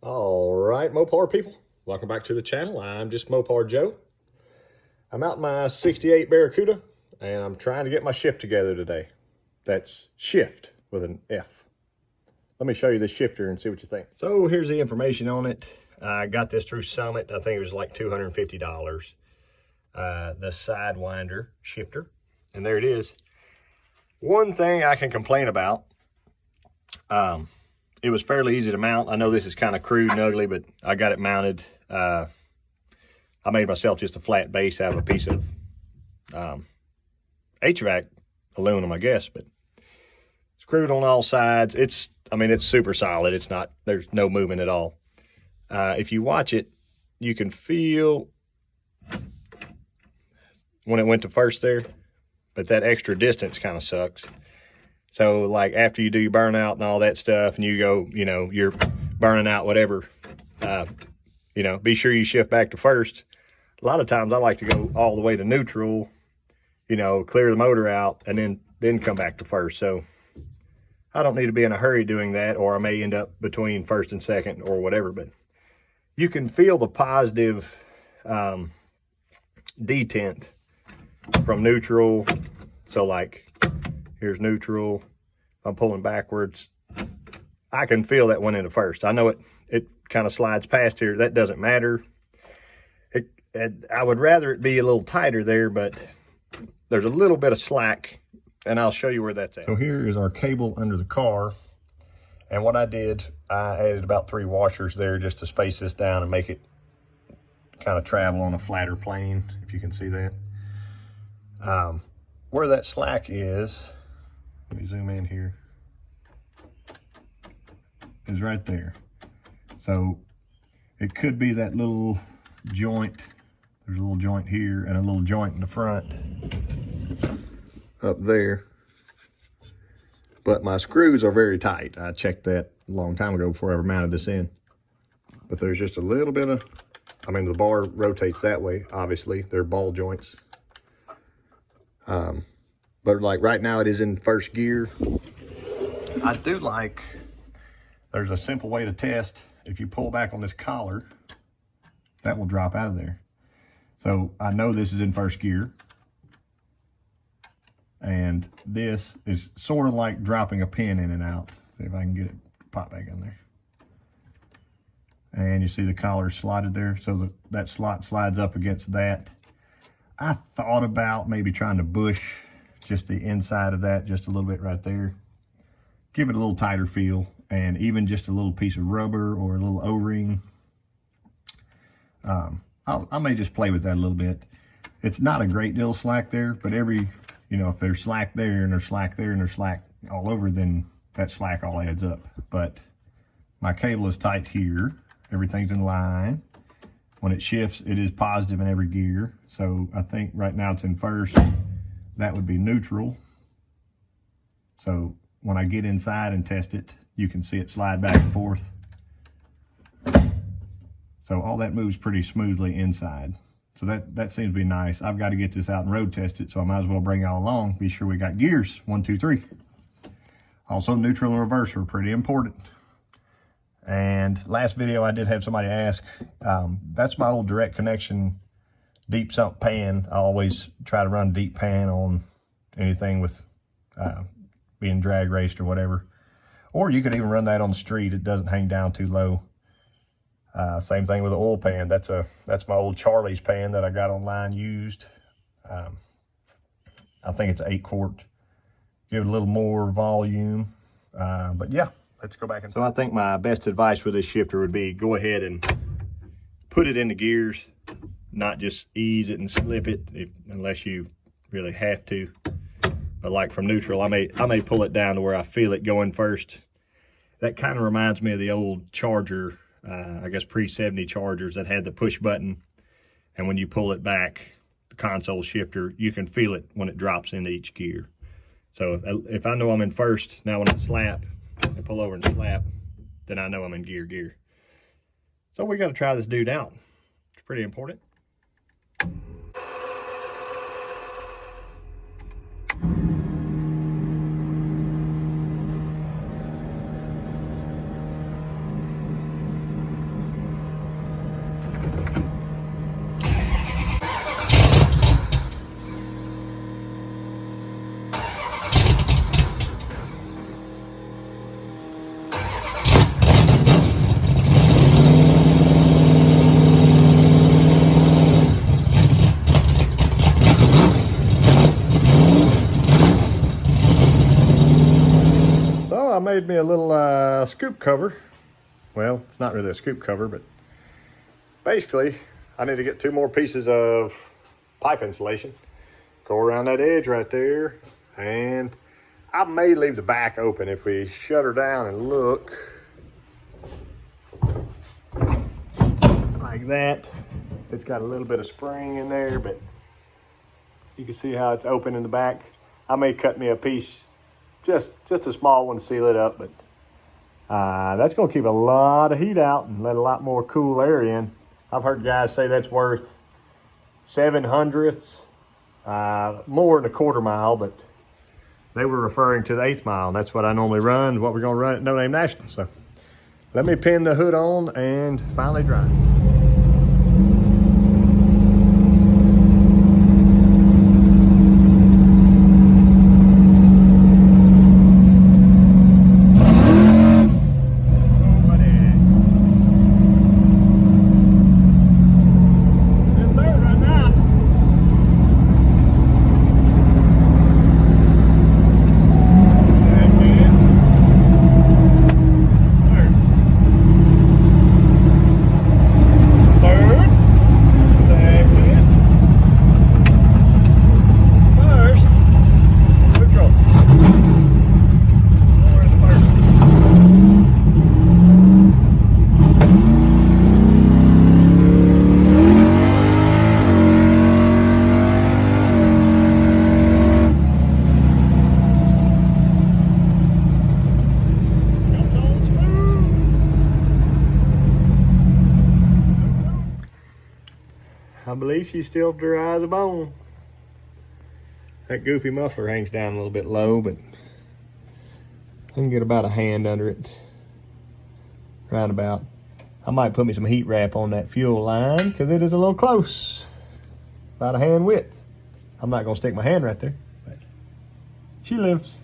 All right, Mopar people, welcome back to the channel. I'm Justmoparjoe. I'm out in my 68 Barracuda, and I'm trying to get my shift together today. That's shift with an F. Let me show you the shifter and see what you think. So here's the information on it. I got this through Summit. I think it was like $250. The Sidewinder shifter, and there it is. One thing I can complain about, it was fairly easy to mount. I know this is kind of crude and ugly, but I got it mounted. I made myself just a flat base out of a piece of HVAC aluminum, I guess, but it's crude on all sides. It's super solid. It's not, there's no movement at all. If you watch it, you can feel when it went to first there, but that extra distance kind of sucks. So like after you do your burnout and all that stuff and you go, you're burning out whatever, be sure you shift back to first. A lot of times I like to go all the way to neutral, clear the motor out and then come back to first. So I don't need to be in a hurry doing that, or I may end up between first and second or whatever, but you can feel the positive detent from neutral. So like, here's neutral. I'm pulling backwards. I can feel that one into first. I know it kind of slides past here. That doesn't matter. I would rather it be a little tighter there, but there's a little bit of slack, and I'll show you where that's at. So here is our cable under the car. And what I did, I added about 3 washers there just to space this down and make it kind of travel on a flatter plane, if you can see that. Where that slack is, let me zoom in here, is right there. So it could be that little joint. There's a little joint here and a little joint in the front up there. But my screws are very tight. I checked that a long time ago before I ever mounted this in. But there's just a little bit of, the bar rotates that way, obviously. They're ball joints. But like right now it is in first gear. I do like, there's a simple way to test. If you pull back on this collar, that will drop out of there. So I know this is in first gear. And this is sort of like dropping a pin in and out. See if I can get it pop back in there. And you see the collar slotted there. So that slot slides up against that. I thought about maybe trying to bush just the inside of that just a little bit right there. Give it a little tighter feel, and even just a little piece of rubber or a little O-ring. I may just play with that a little bit. It's not a great deal of slack there, but if there's slack there and there's slack there and there's slack all over, then that slack all adds up. But my cable is tight here. Everything's in line. When it shifts, it is positive in every gear. So I think right now it's in first. That would be neutral. So when I get inside and test it, you can see it slide back and forth. So all that moves pretty smoothly inside. So that seems to be nice. I've got to get this out and road test it, so I might as well bring y'all along. Be sure we got gears, 1, 2, 3. Also, neutral and reverse are pretty important. And last video I did have somebody ask, that's my old direct connection deep sump pan. I always try to run deep pan on anything with being drag raced or whatever. Or you could even run that on the street. It doesn't hang down too low. Same thing with the oil pan. That's my old Charlie's pan that I got online used. I think it's an 8-quart. Give it a little more volume. But yeah, let's go back. So I think my best advice with this shifter would be go ahead and put it in the gears, not just ease it and slip it unless you really have to. But like from neutral, I may pull it down to where I feel it going first. That kind of reminds me of the old Charger, I guess pre-70 Chargers that had the push button. And when you pull it back, the console shifter, you can feel it when it drops into each gear. So if I know I'm in first, now when I slap and pull over and slap, then I know I'm in gear. So we got to try this dude out. It's pretty important. scoop cover. Well, it's not really a scoop cover, but basically I need to get 2 more pieces of pipe insulation. Go around that edge right there, and I may leave the back open if we shut her down and look like that. It's got a little bit of spring in there, but you can see how it's open in the back. I may cut me a piece, just a small one to seal it up, but that's gonna keep a lot of heat out and let a lot more cool air in. I've heard guys say that's worth 7/100ths, more than a 1/4 mile, but they were referring to the 1/8 mile, and that's what I normally run, what we're gonna run at No Name National. So let me pin the hood on and finally drive. I believe she's still dry as a bone. That goofy muffler hangs down a little bit low, but I can get about a hand under it. Right about. I might put me some heat wrap on that fuel line because it is a little close. About a hand width. I'm not gonna stick my hand right there, but she lives.